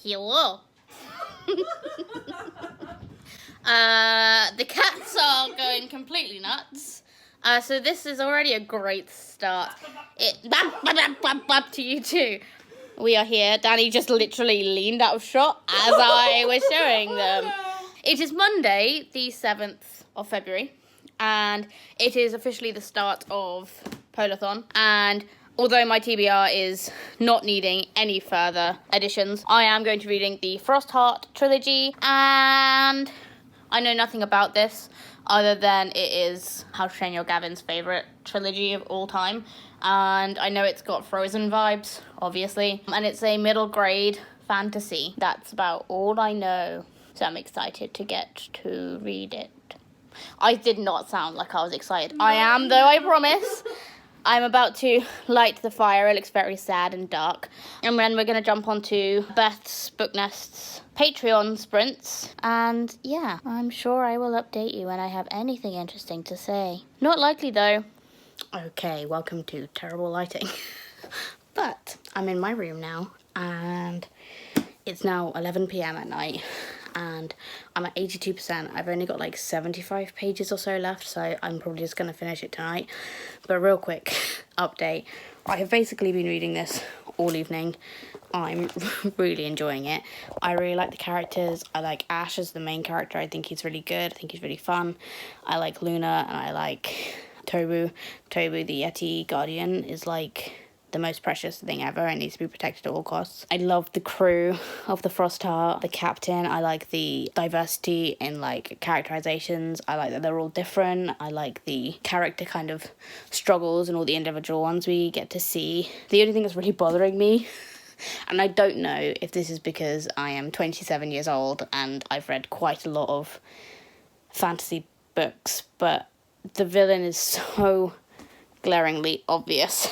Hello. The cats are going completely nuts. So this is already a great start. To you too. We are here. Danny just literally leaned out of shot as I was showing them. It is Monday, the 7th of February, and it is officially the start of Polarthon. And although my TBR is not needing any further additions, I am going to be reading the Frostheart trilogy, and I know nothing about this other than it is How to Train Your Gavin's favourite trilogy of all time. And I know it's got Frozen vibes, obviously. And it's a middle grade fantasy. That's about all I know. So I'm excited to get to read it. I did not sound like I was excited. I am, though, I promise. I'm about to light the fire. It looks very sad and dark. And then we're going to jump onto Beth's Book Nest's Patreon sprints. And yeah, I'm sure I will update you when I have anything interesting to say. Not likely, though. Okay, welcome to terrible lighting. But I'm in my room now, and it's now 11 p.m. at night. And I'm at 82%. I've only got like 75 pages or so left, so I'm probably just going to finish it tonight. But real quick update. I have basically been reading this all evening. I'm really enjoying it. I really like the characters. I like Ash as the main character. I think he's really good. I think he's really fun. I like Luna, and I like Tobu. Tobu, the Yeti Guardian, is like the most precious thing ever and needs to be protected at all costs. I love the crew of the Frostheart, the captain. I like the diversity in like characterizations. I like that they're all different. I like the character kind of struggles and all the individual ones we get to see. The only thing that's really bothering me, and I don't know if this is because I am 27 years old and I've read quite a lot of fantasy books, but the villain is so glaringly obvious.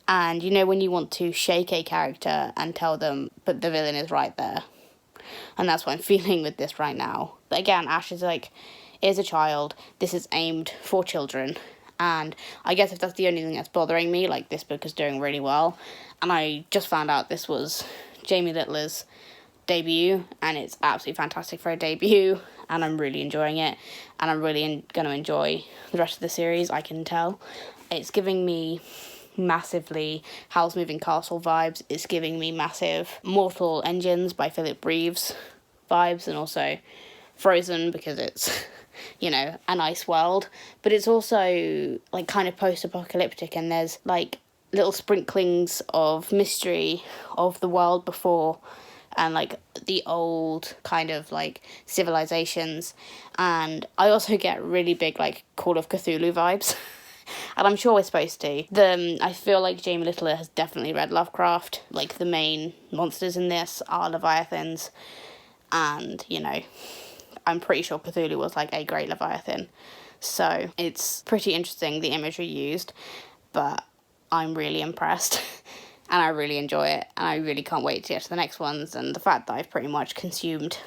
And you know when you want to shake a character and tell them, but the villain is right there. And that's what I'm feeling with this right now. But again, Ash is a child. This is aimed for children. And I guess if that's the only thing that's bothering me, like, this book is doing really well. And I just found out this was Jamie Littler's debut, and it's absolutely fantastic for a debut. And I'm really enjoying it. And I'm really going to enjoy the rest of the series, I can tell. It's giving me massively Howl's Moving Castle vibes. It's giving me massive Mortal Engines by Philip Reeves vibes, and also Frozen because it's, you know, a nice world. But it's also like kind of post-apocalyptic, and there's like little sprinklings of mystery of the world before and like the old kind of like civilizations. And I also get really big like Call of Cthulhu vibes. And I'm sure we're supposed to. I feel like Jamie Littler has definitely read Lovecraft. Like, the main monsters in this are Leviathans. And, you know, I'm pretty sure Cthulhu was like a great Leviathan. So it's pretty interesting, the imagery used. But I'm really impressed. And I really enjoy it. And I really can't wait to get to the next ones. And the fact that I've pretty much consumed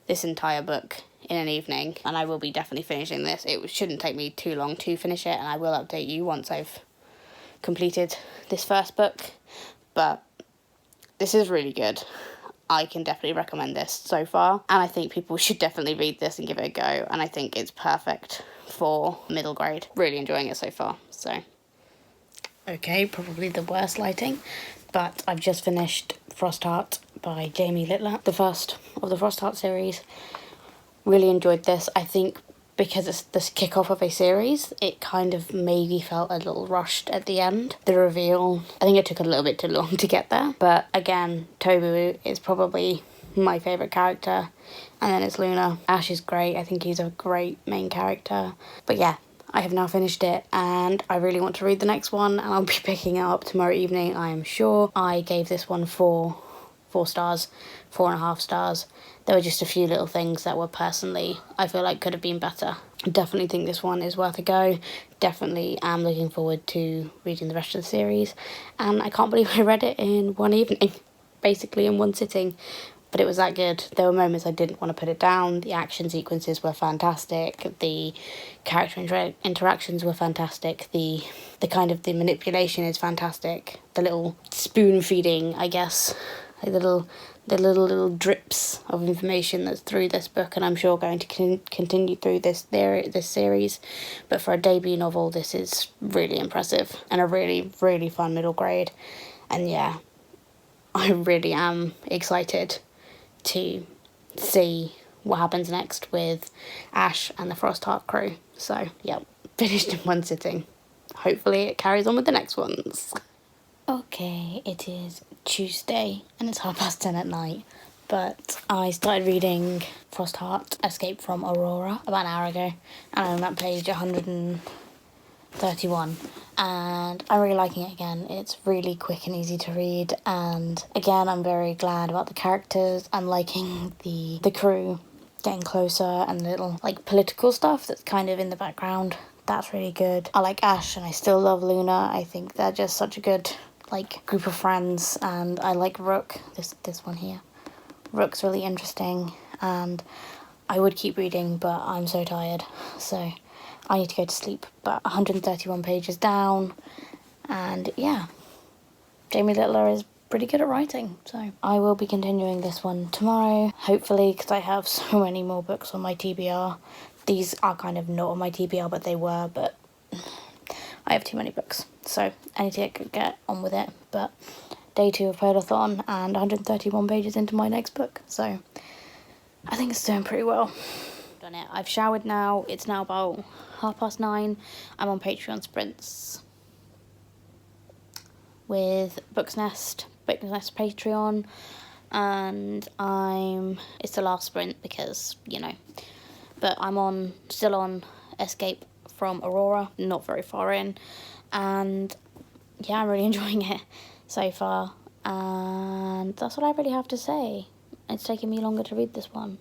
this entire book in an evening, and I will be definitely finishing this. It shouldn't take me too long to finish it, and I will update you once I've completed this first book. But this is really good. I can definitely recommend this so far, and I think people should definitely read this and give it a go, and I think it's perfect for middle grade. Really enjoying it so far. So okay, probably the worst lighting, but I've just finished Frostheart by Jamie Littler, the first of the Frostheart series. Really enjoyed this. I think because it's this kickoff of a series, it kind of maybe felt a little rushed at the end. The reveal, I think it took a little bit too long to get there. But again, Tobu is probably my favourite character. And then it's Luna. Ash is great. I think he's a great main character. But yeah, I have now finished it, and I really want to read the next one, and I'll be picking it up tomorrow evening, I am sure. I gave this one 4 stars, 4.5 stars. There were just a few little things that were personally, I feel like could have been better. Definitely think this one is worth a go. Definitely am looking forward to reading the rest of the series. And I can't believe I read it in one evening, basically in one sitting. But it was that good. There were moments I didn't want to put it down. The action sequences were fantastic. The character interactions were fantastic. The kind of the manipulation is fantastic. The little spoon feeding, I guess. Like the little the little drips of information that's through this book, and I'm sure going to continue through this series. But for a debut novel, this is really impressive and a really, really fun middle grade. And yeah, I really am excited to see what happens next with Ash and the Frostheart crew. So, yep, finished in one sitting. Hopefully it carries on with the next ones. Okay, it is Tuesday and it's 10:30 at night, but I started reading Frostheart, Escape from Aurora, about an hour ago, and I'm at page 131, and I'm really liking it again. It's really quick and easy to read, and again, I'm very glad about the characters. I'm liking the crew getting closer and little, like, political stuff that's kind of in the background. That's really good. I like Ash and I still love Luna. I think they're just such a good, like, group of friends, and I like Rook, this one here. Rook's really interesting, and I would keep reading, but I'm so tired, so I need to go to sleep. But 131 pages down, and yeah, Jamie Littler is pretty good at writing, so I will be continuing this one tomorrow, hopefully, because I have so many more books on my TBR. These are kind of not on my TBR, but they were, but I have too many books, so I need to get on with it. But day 2 of Polarthon and 131 pages into my next book, so I think it's doing pretty well. Done it. I've showered now. It's now about 9:30. I'm on Patreon sprints with Books Nest Patreon, and it's the last sprint because, you know, but I'm still on Escape from Aurora, not very far in, and yeah, I'm really enjoying it so far, and that's what I really have to say. It's taken me longer to read this one,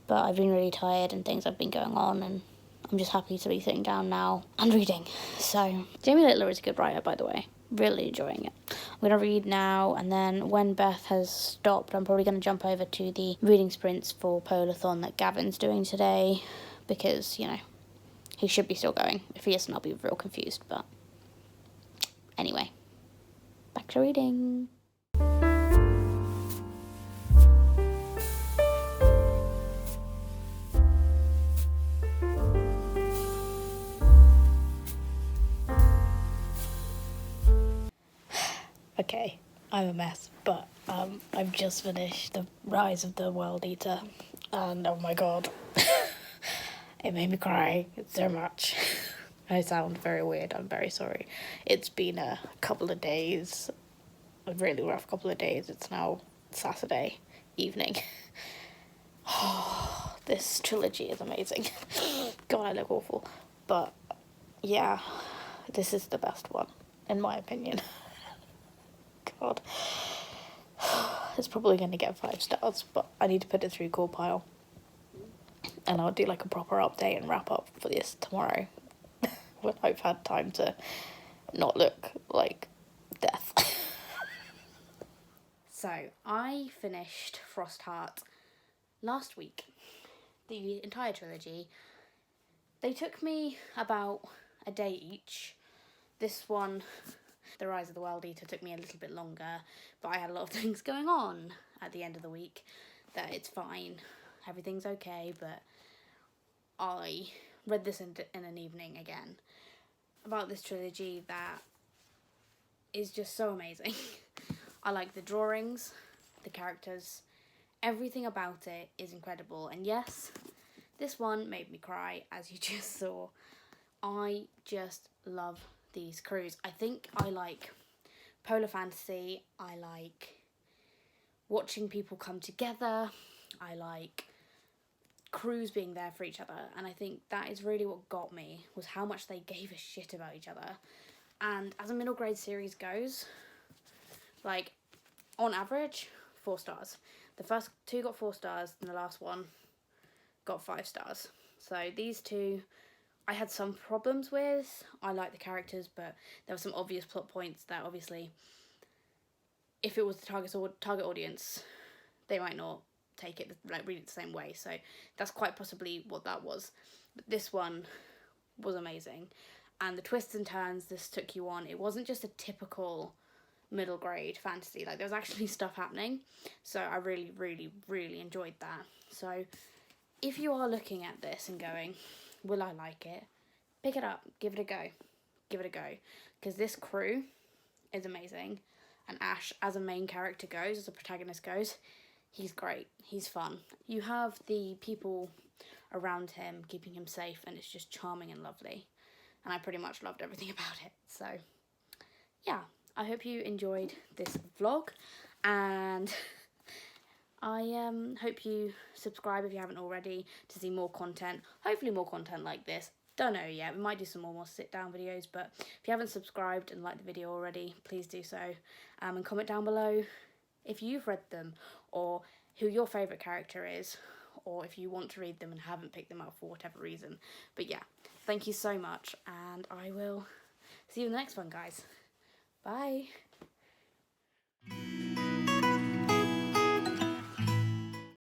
but I've been really tired and things have been going on, and I'm just happy to be sitting down now and reading. So, Jamie Littler is a good writer, by the way. Really enjoying it. I'm going to read now, and then when Beth has stopped, I'm probably going to jump over to the reading sprints for Polarthon that Gavin's doing today, because, you know, he should be still going. If he isn't, I'll be real confused, but anyway, back to reading. Okay, I'm a mess, but I've just finished The Rise of the World Eater, and oh my god, it made me cry so much. I sound very weird, I'm very sorry. It's been a couple of days, a really rough couple of days. It's now Saturday evening. This trilogy is amazing. God, I look awful. But yeah, this is the best one, in my opinion. God. It's probably going to get 5 stars, but I need to put it through Core Pile. And I'll do like a proper update and wrap up for this tomorrow. When I've had time to not look like death. So, I finished Frostheart last week. The entire trilogy. They took me about a day each. This one, The Rise of the World Eater, took me a little bit longer, but I had a lot of things going on at the end of the week that it's fine, everything's okay, but I read this in an evening again about this trilogy that is just so amazing. I like the drawings, the characters, everything about it is incredible, and yes, this one made me cry, as you just saw. I just love these crews. I think I like polar fantasy, I like watching people come together, I like crews being there for each other, and I think that is really what got me, was how much they gave a shit about each other. And as a middle grade series goes, like, on average, 4 stars. The first 2 got 4 stars, and the last one got 5 stars. So these 2 I had some problems with. I like the characters, but there were some obvious plot points that obviously, if it was the target audience, they might not take it, like, read it the same way. So that's quite possibly what that was. But this one was amazing. And the twists and turns this took you on, it wasn't just a typical middle grade fantasy. Like, there was actually stuff happening, so I really, really, really enjoyed that. So if you are looking at this and going, will I like it, pick it up, give it a go, because this crew is amazing, and Ash as a main character goes, as a protagonist goes, he's great, he's fun. You have the people around him keeping him safe, and it's just charming and lovely, and I pretty much loved everything about it. So yeah, I hope you enjoyed this vlog, and I hope you subscribe if you haven't already to see more content, hopefully more content like this. Don't know yet, we might do some more sit down videos, but if you haven't subscribed and liked the video already, please do so, and comment down below if you've read them, or who your favourite character is, or if you want to read them and haven't picked them up for whatever reason. But yeah, thank you so much, and I will see you in the next one, guys. Bye.